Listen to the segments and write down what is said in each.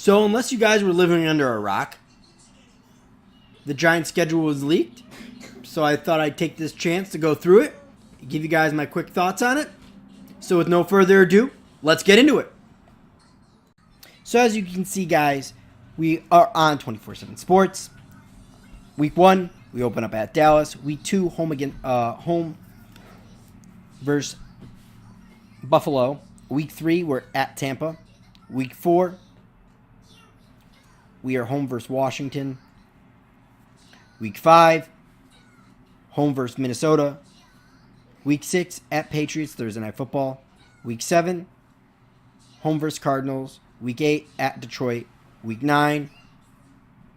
So unless you guys were living under a rock, the Giants' schedule was leaked. So I thought I'd take this chance to go through it, give you guys my quick thoughts on it. So with no further ado, let's get into it. So as you can see, guys, we are on 24/7 Sports. Week 1, we open up at Dallas. Week 2, home versus Buffalo. Week 3, we're at Tampa. Week 4, we are home versus Washington. Week 5, home versus Minnesota. Week 6, at Patriots, Thursday Night Football. Week 7, home versus Cardinals. Week 8, at Detroit. Week 9,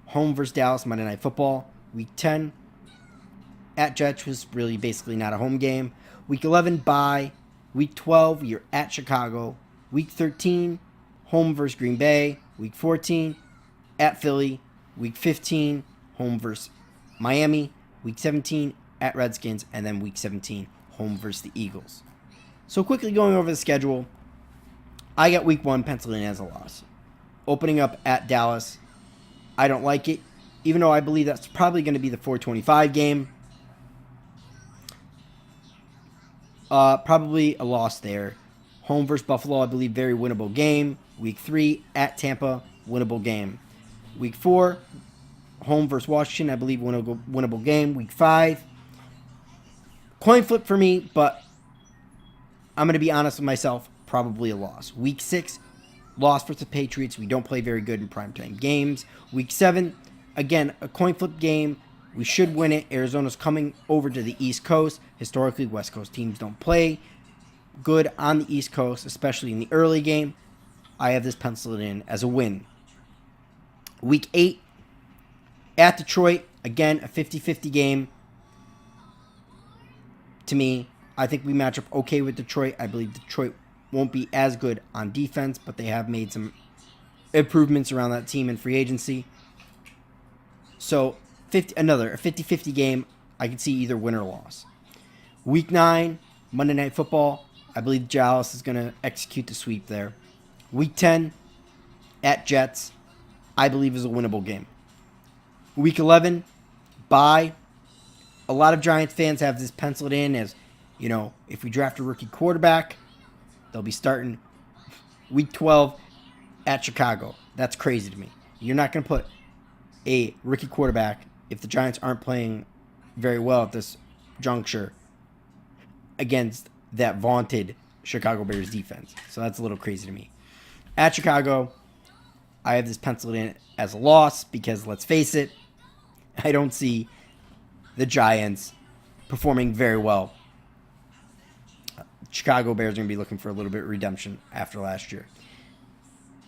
home versus Dallas, Monday Night Football. Week 10, at Jets, was really basically not a home game. Week 11, bye. Week 12, you're at Chicago. Week 13, home versus Green Bay. Week 14, at Philly. Week 15, home versus Miami. Week 17, at Redskins. And then Week 17, home versus the Eagles. So quickly going over the schedule, I got Week 1 penciled in as a loss. Opening up at Dallas, I don't like it, even though I believe that's probably going to be the 425 game. Probably a loss there. Home versus Buffalo, I believe, very winnable game. Week 3, at Tampa, winnable game. Week 4, home versus Washington, I believe, winnable game. Week 5, coin flip for me, but I'm going to be honest with myself, probably a loss. Week 6, loss versus the Patriots. We don't play very good in primetime games. Week 7, again, a coin flip game. We should win it. Arizona's coming over to the East Coast. Historically, West Coast teams don't play good on the East Coast, especially in the early game. I have this penciled in as a win. Week 8, at Detroit. Again, a 50-50 game. To me, I think we match up okay with Detroit. I believe Detroit won't be as good on defense, but they have made some improvements around that team in free agency. So, a 50-50 game. I can see either win or loss. Week 9, Monday Night Football. I believe Dallas is going to execute the sweep there. Week 10, at Jets. I believe is a winnable game. Week 11, bye. A lot of Giants fans have this penciled in as, if we draft a rookie quarterback, they'll be starting Week 12 at Chicago. That's crazy to me. You're not going to put a rookie quarterback if the Giants aren't playing very well at this juncture against that vaunted Chicago Bears defense. So that's a little crazy to me. At Chicago, I have this penciled in as a loss because, let's face it, I don't see the Giants performing very well. Chicago Bears are going to be looking for a little bit of redemption after last year.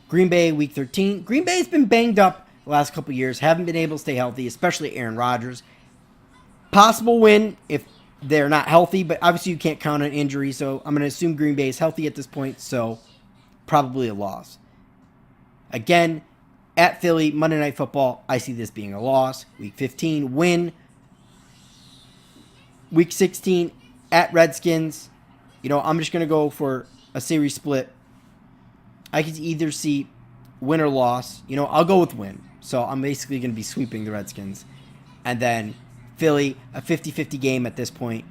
Green Bay, Week 13. Green Bay's been banged up the last couple years. Haven't been able to stay healthy, especially Aaron Rodgers. Possible win if they're not healthy, but obviously you can't count on injury, so I'm going to assume Green Bay is healthy at this point, so probably a loss. Again, at Philly, Monday Night Football, I see this being a loss. Week 15, win. Week 16, at Redskins. I'm just going to go for a series split. I could either see win or loss. I'll go with win. So I'm basically going to be sweeping the Redskins. And then Philly, a 50-50 game at this point.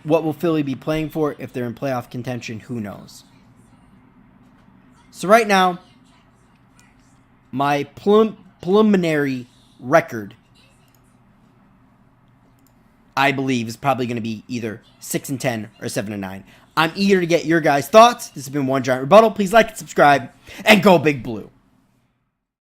What will Philly be playing for if they're in playoff contention? Who knows? So right now, my preliminary record, I believe, is probably going to be either 6-10 or 7-9. I'm eager to get your guys' thoughts. This has been One Giant Rebuttal. Please like and subscribe, and go Big Blue.